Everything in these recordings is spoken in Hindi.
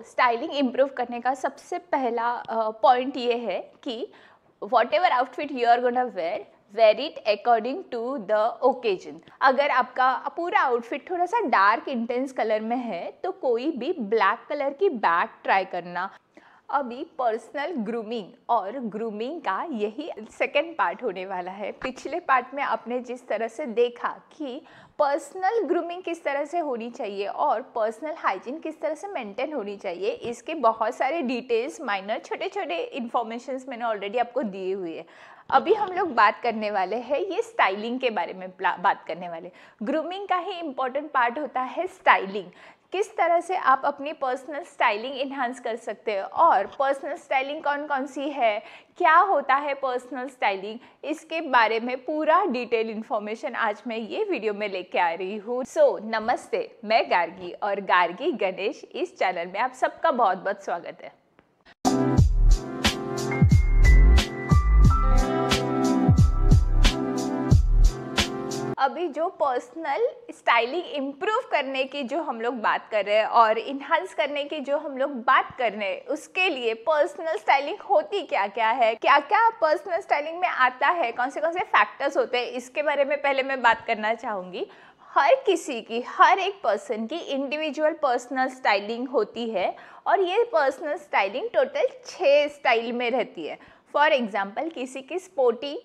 स्टाइलिंग इम्प्रूव करने का सबसे पहला पॉइंट ये है कि whatever outfit you are gonna wear it according to the occasion. अगर आपका पूरा आउटफिट थोड़ा सा डार्क इंटेंस कलर में है तो कोई भी ब्लैक कलर की बैग ट्राई करना। अभी पर्सनल ग्रूमिंग और ग्रूमिंग का यही सेकंड पार्ट होने वाला है। पिछले पार्ट में आपने जिस तरह से देखा कि पर्सनल ग्रूमिंग किस तरह से होनी चाहिए और पर्सनल हाइजीन किस तरह से मेंटेन होनी चाहिए, इसके बहुत सारे डिटेल्स माइनर छोटे छोटे इन्फॉर्मेशंस मैंने ऑलरेडी आपको दिए हुए हैं। अभी हम लोग बात करने वाले हैं ये स्टाइलिंग के बारे में बात करने वाले। ग्रूमिंग का ही इम्पॉर्टेंट पार्ट होता है स्टाइलिंग। किस तरह से आप अपनी पर्सनल स्टाइलिंग इन्हांस कर सकते हैं और पर्सनल स्टाइलिंग कौन कौन सी है, क्या होता है पर्सनल स्टाइलिंग, इसके बारे में पूरा डिटेल इन्फॉर्मेशन आज मैं ये वीडियो में लेके आ रही हूँ। नमस्ते, मैं गार्गी और गार्गी गणेश इस चैनल में आप सबका बहुत बहुत स्वागत है। अभी जो पर्सनल स्टाइलिंग इम्प्रूव करने की जो हम लोग बात कर रहे हैं और इन्हांस करने की जो हम लोग बात कर रहे हैं, उसके लिए पर्सनल स्टाइलिंग होती क्या क्या है, क्या क्या पर्सनल स्टाइलिंग में आता है, कौन से फैक्टर्स होते हैं, इसके बारे में पहले मैं बात करना चाहूँगी। हर किसी की, हर एक पर्सन की इंडिविजुअल पर्सनल स्टाइलिंग होती है और ये पर्सनल स्टाइलिंग टोटल 6 स्टाइल में रहती है। फॉर एग्जाम्पल, किसी की स्पोर्टी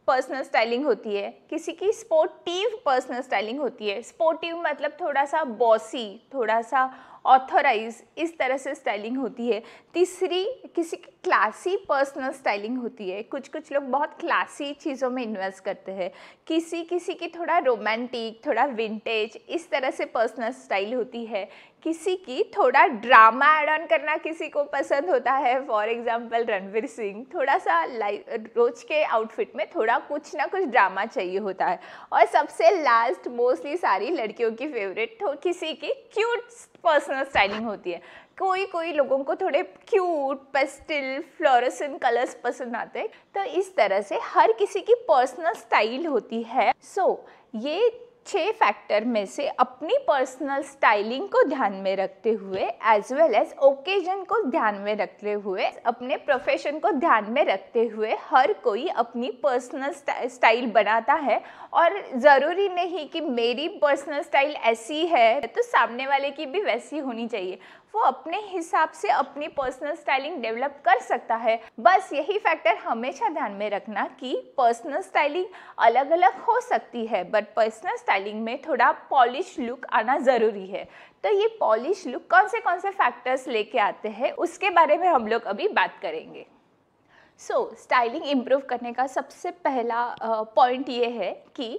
पर्सनल स्टाइलिंग होती है, किसी की स्पोर्टिव पर्सनल स्टाइलिंग होती है। स्पोर्टिव मतलब थोड़ा सा बॉसी, थोड़ा सा ऑथराइज, इस तरह से स्टाइलिंग होती है। तीसरी, किसी की क्लासी पर्सनल स्टाइलिंग होती है। कुछ लोग बहुत क्लासी चीज़ों में इन्वेस्ट करते हैं। किसी की थोड़ा रोमांटिक, थोड़ा विंटेज, इस तरह से पर्सनल स्टाइल होती है। किसी की थोड़ा ड्रामा ऐड ऑन करना किसी को पसंद होता है। फॉर एग्जांपल रणवीर सिंह, थोड़ा सा रोज के आउटफिट में थोड़ा कुछ ना कुछ ड्रामा चाहिए होता है। और सबसे लास्ट, मोस्टली सारी लड़कियों की फेवरेट, तो किसी की क्यूट पर्सनल स्टाइलिंग होती है। कोई लोगों को थोड़े क्यूट पेस्टल फ्लोरेसेंट कलर्स पसंद आते हैं। तो इस तरह से हर किसी की पर्सनल स्टाइल होती है। ये 6 फैक्टर में से अपनी पर्सनल स्टाइलिंग को ध्यान में रखते हुए एज वेल एज ओकेजन को ध्यान में रखते हुए, अपने प्रोफेशन को ध्यान में रखते हुए हर कोई अपनी पर्सनल स्टाइल बनाता है। और ज़रूरी नहीं कि मेरी पर्सनल स्टाइल ऐसी है तो सामने वाले की भी वैसी होनी चाहिए। वो अपने हिसाब से अपनी पर्सनल स्टाइलिंग डेवलप कर सकता है। बस यही फैक्टर हमेशा ध्यान में रखना कि पर्सनल स्टाइलिंग अलग अलग हो सकती है, बट पर्सनल स्टाइलिंग में थोड़ा पॉलिश लुक आना ज़रूरी है। तो ये पॉलिश लुक कौन से फैक्टर्स लेके आते हैं, उसके बारे में हम लोग अभी बात करेंगे। स्टाइलिंग इम्प्रूव करने का सबसे पहला पॉइंट ये है कि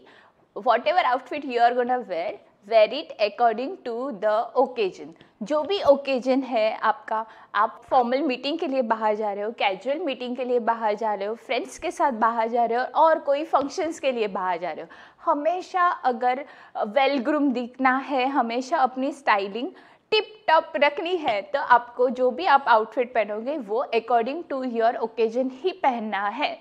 whatever outfit you are gonna wear it according to the occasion. जो भी ओकेजन है आपका, आप फॉर्मल मीटिंग के लिए बाहर जा रहे हो, कैजुअल मीटिंग के लिए बाहर जा रहे हो, फ्रेंड्स के साथ बाहर जा रहे हो और कोई फंक्शंस के लिए बाहर जा रहे हो, हमेशा अगर वेल ग्रूम दिखना है, हमेशा अपनी स्टाइलिंग टिप टॉप रखनी है, तो आपको जो भी आप आउटफिट पहनोगे वो अकॉर्डिंग टू योर ओकेजन ही पहनना है।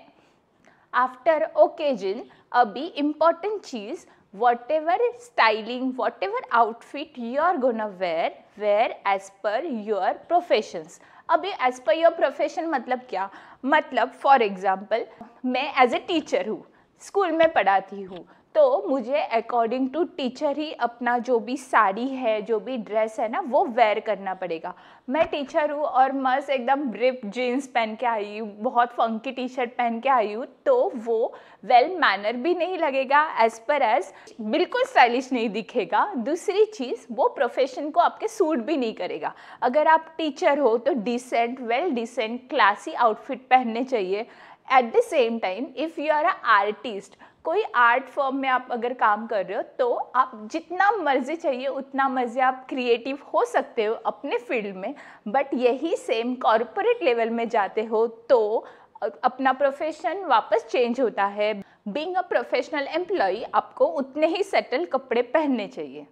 आफ्टर ओकेजन, अभी important cheese, whatever styling, whatever outfit you are gonna wear as per your professions। अभी as per your profession मतलब क्या? मतलब फॉर एग्जाम्पल, मैं एज ए टीचर हूँ, स्कूल में पढ़ाती हूँ, तो मुझे अकॉर्डिंग टू टीचर ही अपना जो भी साड़ी है, जो भी ड्रेस है ना, वो वेयर करना पड़ेगा। मैं टीचर हूँ और मस्त एकदम रिप जीन्स पहन के आई हूँ, बहुत फंकी टी शर्ट पहन के आई हूँ, तो वो वेल मैनर भी नहीं लगेगा, एज पर एज बिल्कुल स्टाइलिश नहीं दिखेगा। दूसरी चीज़, वो प्रोफेशन को आपके सूट भी नहीं करेगा। अगर आप टीचर हो तो decent, well decent, classy outfit पहनने चाहिए। At the same time, if you are a artist, कोई आर्ट फॉर्म में आप अगर काम कर रहे हो, तो आप जितना मर्जी चाहिए उतना मर्जी आप क्रिएटिव हो सकते हो अपने फील्ड में। बट यही सेम कॉर्पोरेट लेवल में जाते हो तो अपना प्रोफेशन वापस चेंज होता है। बीइंग अ प्रोफेशनल एम्प्लॉय, आपको उतने ही सेटल कपड़े पहनने चाहिए।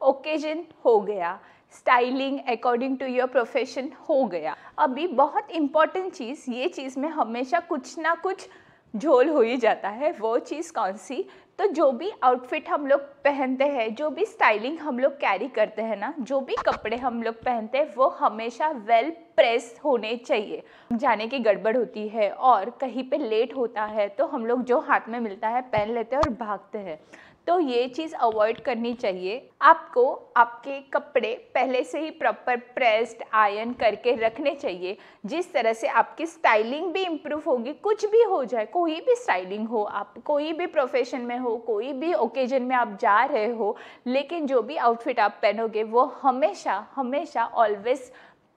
ओकेजन हो गया, styling according to your profession हो गया। अभी बहुत इम्पॉर्टेंट चीज़, ये चीज़ में हमेशा कुछ ना कुछ झोल हो ही जाता है। वो चीज़ कौन सी? तो जो भी आउटफिट हम लोग पहनते हैं, जो भी स्टाइलिंग हम लोग कैरी करते हैं ना, जो भी कपड़े हम लोग पहनते हैं, वो हमेशा वेल प्रेस होने चाहिए। जाने की गड़बड़ होती है और कहीं पे लेट होता है तो हम लोग जो हाथ में मिलता है पहन लेते हैं और भागते हैं। तो ये चीज़ अवॉइड करनी चाहिए। आपको आपके कपड़े पहले से ही प्रॉपर प्रेस्ड आयरन करके रखने चाहिए, जिस तरह से आपकी स्टाइलिंग भी इम्प्रूव होगी। कुछ भी हो जाए, कोई भी स्टाइलिंग हो, आप कोई भी प्रोफेशन में हो, कोई भी ओकेजन में आप जा रहे हो, लेकिन जो भी आउटफिट आप पहनोगे वो हमेशा हमेशा ऑलवेज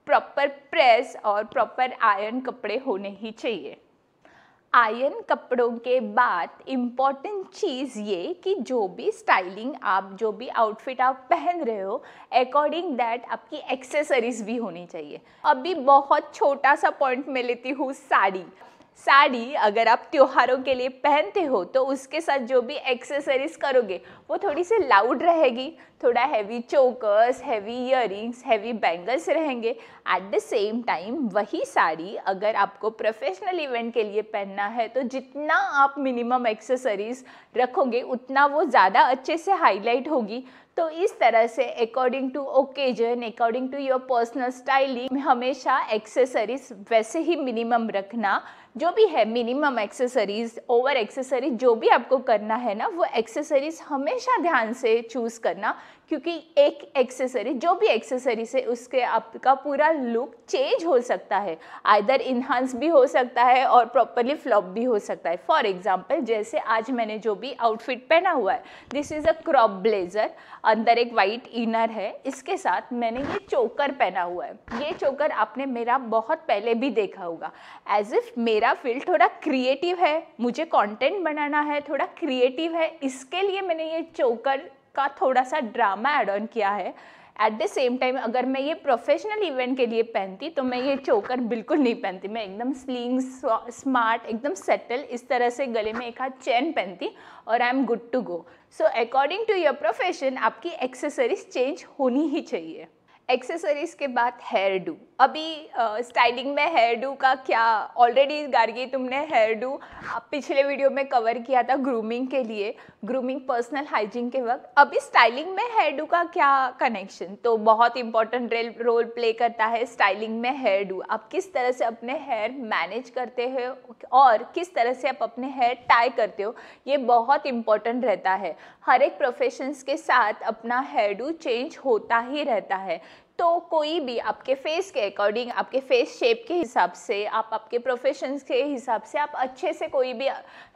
प्रॉपर प्रेस और प्रॉपर आयरन कपड़े होने ही चाहिए। आयरन कपड़ों के बाद इम्पॉर्टेंट चीज़ ये कि जो भी स्टाइलिंग आप, जो भी आउटफिट आप पहन रहे हो, अकॉर्डिंग दैट आपकी एक्सेसरीज भी होनी चाहिए। अभी बहुत छोटा सा पॉइंट मैं लेती हूँ, साड़ी। साड़ी अगर आप त्योहारों के लिए पहनते हो तो उसके साथ जो भी एक्सेसरीज करोगे वो थोड़ी सी लाउड रहेगी, थोड़ा heavy chokers, heavy earrings, heavy bangles रहेंगे। एट द सेम टाइम वही साड़ी अगर आपको प्रोफेशनल इवेंट के लिए पहनना है तो जितना आप मिनिमम एक्सेसरीज रखोगे उतना वो ज़्यादा अच्छे से हाईलाइट होगी। तो इस तरह से according to occasion, according to your personal styling, हमेशा एक्सेसरीज वैसे ही मिनिमम रखना। जो भी है मिनिमम एक्सेसरीज, ओवर एक्सेसरीज जो भी आपको करना है ना, वो एक्सेसरीज हमेशा ध्यान से चूज़ करना, क्योंकि एक एक्सेसरी, जो भी एक्सेसरीज है, उसके आपका पूरा लुक चेंज हो सकता है। आइदर इन्हांस भी हो सकता है और प्रॉपरली फ्लॉप भी हो सकता है। फॉर एग्जाम्पल जैसे आज मैंने जो भी आउटफिट पहना हुआ है, this is a crop blazer, अंदर एक वाइट इनर है, इसके साथ मैंने ये चोकर पहना हुआ है। ये चोकर आपने मेरा बहुत पहले भी देखा होगा। एज इफ मेरा फील्ड थोड़ा क्रिएटिव है, मुझे कंटेंट बनाना है, थोड़ा क्रिएटिव है, इसके लिए मैंने ये चोकर का थोड़ा सा ड्रामा ऐड ऑन किया है। एट द सेम टाइम अगर मैं ये प्रोफेशनल इवेंट के लिए पहनती तो मैं ये चोकर बिल्कुल नहीं पहनती। मैं एकदम स्लिंग, स्मार्ट, एकदम सेटल, इस तरह से गले में एक हाथ चेन पहनती और I am good to go. So according to your profession आपकी एक्सेसरीज चेंज होनी ही चाहिए। एक्सेसरीज के बाद हेयर डू। अभी स्टाइलिंग में हेयर डू का क्या, ऑलरेडी गार्गी तुमने हेयर डू पिछले वीडियो में कवर किया था ग्रूमिंग के लिए, ग्रूमिंग पर्सनल हाइजीन के वक्त। अभी स्टाइलिंग में हेयर डू का क्या कनेक्शन? तो बहुत इंपॉर्टेंट रोल प्ले करता है स्टाइलिंग में हेयर डू। आप किस तरह से अपने हेयर मैनेज करते हो और किस तरह से आप अपने हेयर टाई करते हो, ये बहुत इंपॉर्टेंट रहता है। हर एक प्रोफेशंस के साथ अपना हेयर डू चेंज होता ही रहता है। तो कोई भी आपके फेस के अकॉर्डिंग, आपके फेस शेप के हिसाब से, आप आपके प्रोफेशंस के हिसाब से आप अच्छे से कोई भी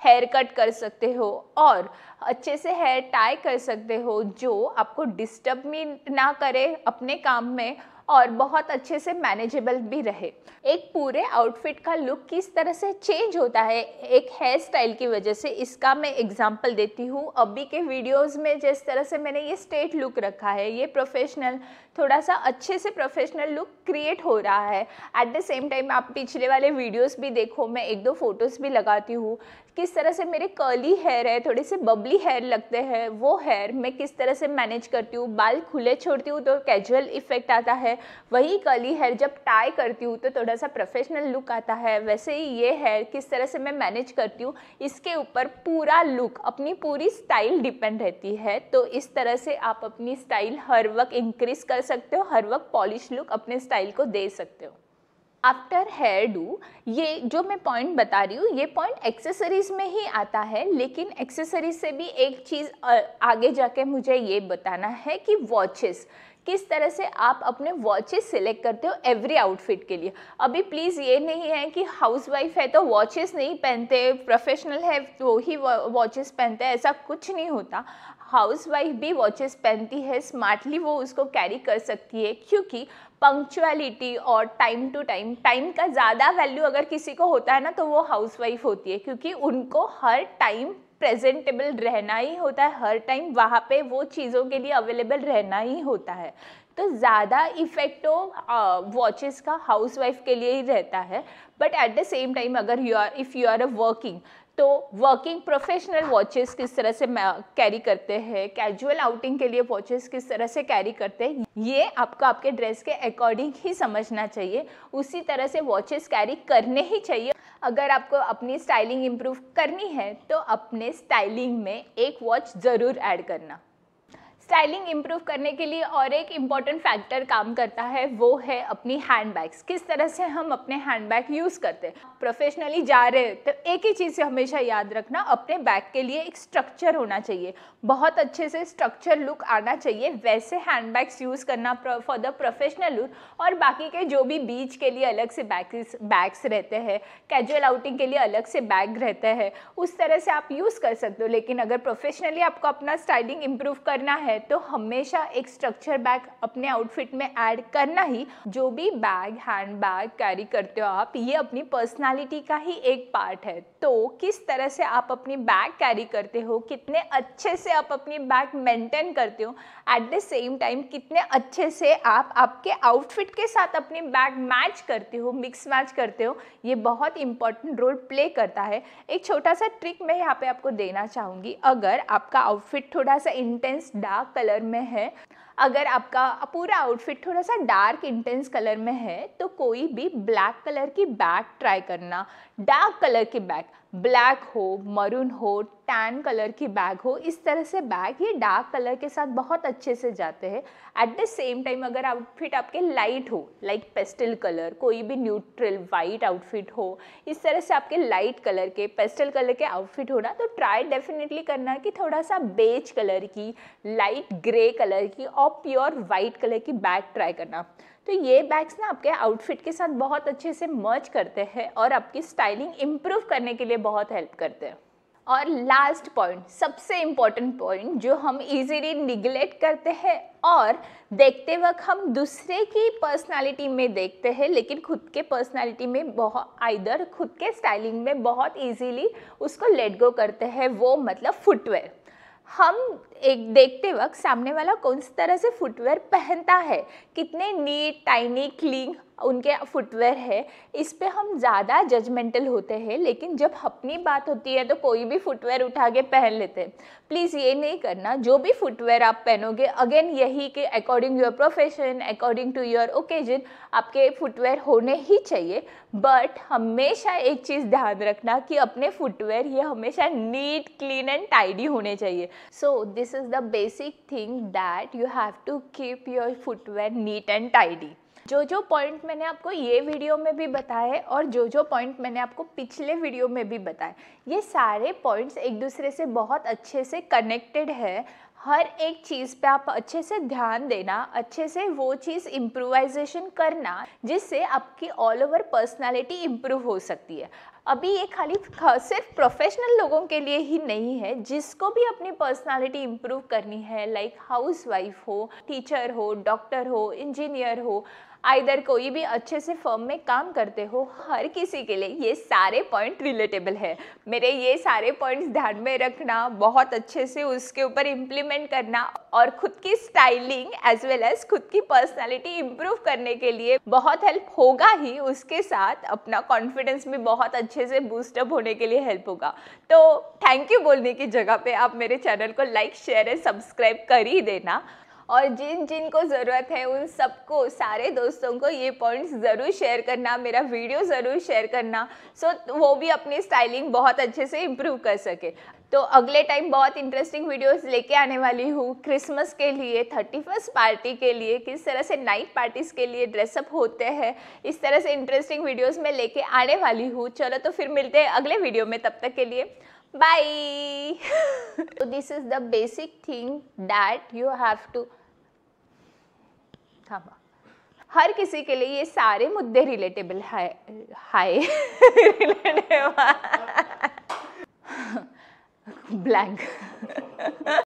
हेयर कट कर सकते हो और अच्छे से हेयर टाई कर सकते हो, जो आपको डिस्टर्ब भी ना करे अपने काम में और बहुत अच्छे से मैनेजेबल भी रहे। एक पूरे आउटफिट का लुक किस तरह से चेंज होता है एक हेयर स्टाइल की वजह से, इसका मैं एग्जांपल देती हूँ। अभी के वीडियोस में जिस तरह से मैंने ये स्ट्रेट लुक रखा है, ये प्रोफेशनल, थोड़ा सा अच्छे से प्रोफेशनल लुक क्रिएट हो रहा है। एट द सेम टाइम आप पिछले वाले वीडियोस भी देखो, मैं एक दो फोटोज़ भी लगाती हूँ, किस तरह से मेरे कर्ली हेयर है, थोड़े से बबली हेयर लगते हैं, वो हेयर मैं किस तरह से मैनेज करती हूँ। बाल खुले छोड़ती हूँ तो कैजुअल इफेक्ट आता है, वही कर्ली हेयर जब टाई करती हूँ तो थोड़ा सा प्रोफेशनल लुक आता है। वैसे ही ये हेयर किस तरह से मैं मैनेज करती हूँ, इसके ऊपर पूरा लुक, अपनी पूरी स्टाइल डिपेंड रहती है। तो इस तरह से आप अपनी स्टाइल हर वक्त इंक्रीज कर सकते हो, हर वक्त पॉलिश लुक अपने स्टाइल को दे सकते हो। आफ्टर हेयर डू, ये जो मैं पॉइंट बता रही हूँ, ये पॉइंट एक्सेसरीज में ही आता है, लेकिन एक्सेसरीज से भी एक चीज़ आगे जाके मुझे ये बताना है कि वॉचेस, किस तरह से आप अपने वॉचेस सिलेक्ट करते हो एवरी आउटफिट के लिए। अभी प्लीज़ ये नहीं है कि हाउसवाइफ है तो वॉचेस नहीं पहनते, प्रोफेशनल है तो ही वॉचेस पहनते हैं, ऐसा कुछ नहीं होता। हाउसवाइफ भी वॉचेस पहनती है, स्मार्टली वो उसको कैरी कर सकती है, क्योंकि पंक्चुअलिटी और टाइम टू टाइम, टाइम का ज़्यादा वैल्यू अगर किसी को होता है ना तो वो हाउसवाइफ होती है, क्योंकि उनको हर टाइम प्रेजेंटेबल रहना ही होता है, हर टाइम वहाँ पे वो चीज़ों के लिए अवेलेबल रहना ही होता है। तो ज़्यादा इफेक्ट वॉचेस का हाउसवाइफ के लिए ही रहता है। But at the same time अगर if you are a working, तो वर्किंग प्रोफेशनल वॉचेस किस तरह से कैरी करते हैं, कैजुअल आउटिंग के लिए वॉचेस किस तरह से कैरी करते हैं, ये आपको आपके ड्रेस के अकॉर्डिंग ही समझना चाहिए। उसी तरह से वॉचेस कैरी करने ही चाहिए। अगर आपको अपनी स्टाइलिंग इम्प्रूव करनी है तो अपने स्टाइलिंग में एक वॉच ज़रूर ऐड करना। स्टाइलिंग इम्प्रूव करने के लिए और एक इम्पॉर्टेंट फैक्टर काम करता है, वो है अपनी हैंडबैग्स। किस तरह से हम अपने हैंडबैग यूज़ करते हैं। प्रोफेशनली जा रहे हैं तो एक ही चीज़ हमेशा याद रखना, अपने बैग के लिए एक स्ट्रक्चर होना चाहिए, बहुत अच्छे से स्ट्रक्चर लुक आना चाहिए, वैसे हैंडबैग्स यूज़ करना फॉर द प्रोफेशनल लुक। और बाकी के जो भी बीच के लिए अलग से बैग्स रहते हैं, कैजुअल आउटिंग के लिए अलग से बैग रहते हैं, उस तरह से आप यूज़ कर सकते हो। लेकिन अगर प्रोफेशनली आपको अपना स्टाइलिंग इम्प्रूव करना है तो हमेशा एक स्ट्रक्चर बैग अपने आउटफिट में ऐड करना ही। जो भी बैग, हैंड बैग कैरी करते हो आप, ये अपनी पर्सनालिटी का ही एक पार्ट है। तो किस तरह से आप अपनी बैग कैरी करते हो, कितने अच्छे से आप अपनी बैग मेंटेन करते हो, एट द सेम टाइम कितने अच्छे से आप आपके आउटफिट के साथ अपनी बैग मैच करते हो, मिक्स मैच करते हो, ये बहुत इंपॉर्टेंट रोल प्ले करता है। एक छोटा सा ट्रिक मैं यहाँ पे आपको देना चाहूँगी। अगर आपका आउटफिट थोड़ा सा इंटेंस डार्क कलर में है, अगर आपका पूरा आउटफिट थोड़ा सा डार्क इंटेंस कलर में है, तो कोई भी ब्लैक कलर की बैग ट्राई करना। डार्क कलर की बैग, ब्लैक हो, मरून हो, टैन कलर की बैग हो, इस तरह से बैग ये डार्क कलर के साथ बहुत अच्छे से जाते हैं। एट द सेम टाइम अगर आउटफिट आपके लाइट हो, लाइक पेस्टल कलर, कोई भी न्यूट्रल वाइट आउटफिट हो, इस तरह से आपके लाइट कलर के, पेस्टल कलर के आउटफिट हो ना, तो ट्राई डेफिनेटली करना कि थोड़ा सा बेज कलर की, लाइट ग्रे कलर की और प्योर वाइट कलर की बैग ट्राई करना। तो ये बैग्स ना आपके आउटफिट के साथ बहुत अच्छे से मर्ज करते हैं और आपकी स्टाइलिंग इम्प्रूव करने के लिए बहुत हेल्प करते हैं। और लास्ट पॉइंट, सबसे इम्पॉर्टेंट पॉइंट जो हम इजीली निगलेक्ट करते हैं और देखते वक्त हम दूसरे की पर्सनालिटी में देखते हैं, लेकिन खुद के पर्सनालिटी में बहुत, आइदर खुद के स्टाइलिंग में बहुत इजीली उसको लेट गो करते हैं, वो मतलब फुटवेयर। हम एक देखते वक्त सामने वाला कौन सी तरह से फुटवेयर पहनता है, कितने नीट, टाइनी, क्लीन उनके फुटवेयर है, इस पे हम ज़्यादा जजमेंटल होते हैं। लेकिन जब अपनी बात होती है तो कोई भी फुटवेयर उठा के पहन लेते हैं। प्लीज़ ये नहीं करना। जो भी फुटवेयर आप पहनोगे, अगेन यही कि according your profession, according to your occasion आपके फुटवेयर होने ही चाहिए। बट हमेशा एक चीज़ ध्यान रखना कि अपने फुटवेयर ये हमेशा नीट, क्लीन एंड टाइडी होने चाहिए। So this is the basic thing that you have to keep your footwear neat and tidy. जो पॉइंट मैंने आपको ये वीडियो में भी बताए और जो पॉइंट मैंने आपको पिछले वीडियो में भी बताए, ये सारे पॉइंट्स एक दूसरे से बहुत अच्छे से कनेक्टेड है। हर एक चीज़ पे आप अच्छे से ध्यान देना, अच्छे से वो चीज़ इम्प्रोवाइजेशन करना, जिससे आपकी ऑल ओवर पर्सनालिटी इम्प्रूव हो सकती है। अभी ये खाली सिर्फ प्रोफेशनल लोगों के लिए ही नहीं है, जिसको भी अपनी पर्सनालिटी इम्प्रूव करनी है, लाइक हाउसवाइफ हो, टीचर हो, डॉक्टर हो, इंजीनियर हो, आइदर कोई भी अच्छे से फर्म में काम करते हो, हर किसी के लिए ये सारे पॉइंट रिलेटेबल है। मेरे ये सारे पॉइंट्स ध्यान में रखना, बहुत अच्छे से उसके ऊपर इम्प्लीमेंट करना और खुद की स्टाइलिंग एज वेल एज खुद की पर्सनालिटी इम्प्रूव करने के लिए बहुत हेल्प होगा ही। उसके साथ अपना कॉन्फिडेंस भी बहुत अच्छे से बूस्टअप होने के लिए हेल्प होगा। तो थैंक यू बोलने की जगह पे आप मेरे चैनल को लाइक, शेयर एंड सब्सक्राइब कर ही देना। और जिन को ज़रूरत है उन सबको, सारे दोस्तों को ये पॉइंट्स ज़रूर शेयर करना, मेरा वीडियो ज़रूर शेयर करना, सो वो भी अपनी स्टाइलिंग बहुत अच्छे से इम्प्रूव कर सके। तो अगले टाइम बहुत इंटरेस्टिंग वीडियोस लेके आने वाली हूँ क्रिसमस के लिए, 31st पार्टी के लिए, किस तरह से नाइट पार्टीज़ के लिए ड्रेसअप होते हैं, इस तरह से इंटरेस्टिंग वीडियोस मैं लेके आने वाली हूँ। चलो तो फिर मिलते हैं अगले वीडियो में, तब तक के लिए बाय। तो this is the basic thing that you have to, हर किसी के लिए ये सारे मुद्दे रिलेटेबल है। ब्लैंक